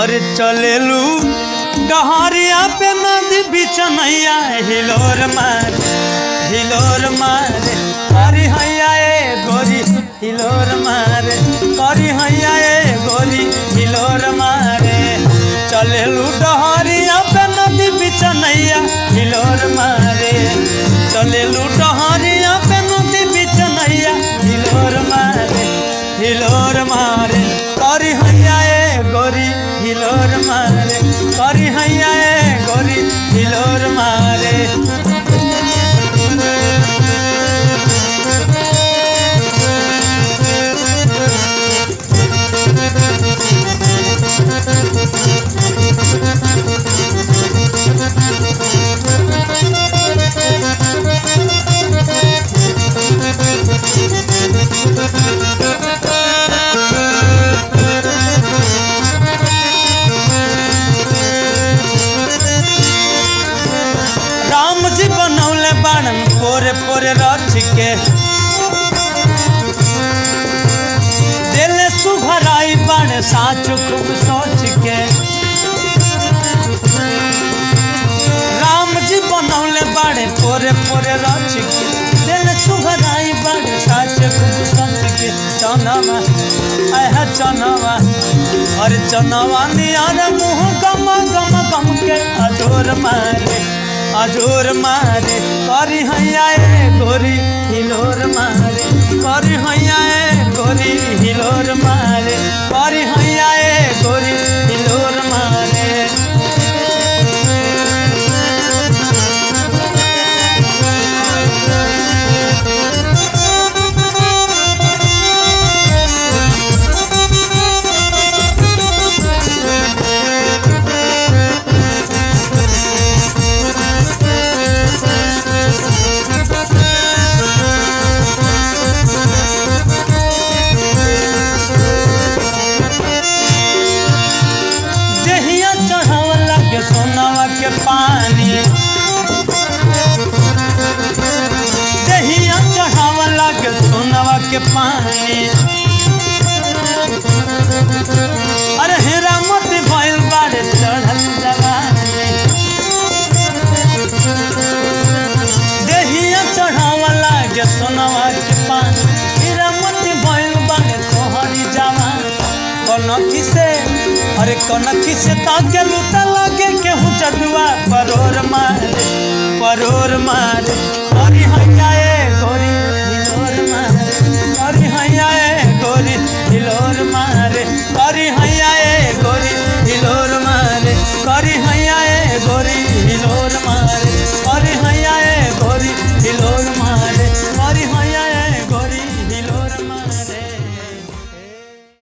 अरे चलेलू डहरिया पे नदी बीच नैया हिलोर मारे करी हैया ए गोरी हिलोर मारे करी हैया ए गोरी हिलोर मारे चलेलू डहरिया पे नदी बीच नैया हिलोर मारे चलेलू डहरिया पे नदी बीच नैया हिलोर मारे करी हैया ए गोरी हिलोर मारे करी हैया ए गोरी हिलोर मारे बनौले बाणन पोरे पोरे रच के दिले सुघराई बाण साच खूब सोच के राम जी बनौले बाणे पोरे पोरे रच के दिले सुघराई बाण साच खूब सोच के चनवा आया चनवा अरे चनवा नियार मुँह गम गम गम के अजोर मारे करी हैया ए गोरी हिलोर मारे करी हैया ए गोरी हिलोर मारे करी हैया ए गोरी हिलोर मारे सोनवा के पानी दहिया चढ़ावा लागे सोनवा के पानी अरे हेरा मत भइल बाड़े चढ़ल जवानी दहिया चढ़ावा लागे सोनवा के पानी हेरा मत भइल बाड़े तोहरी जवानी कनखी से अरे कनखी से ताके लुता लागे केहू जदुआ परोर मारे करी हैया ए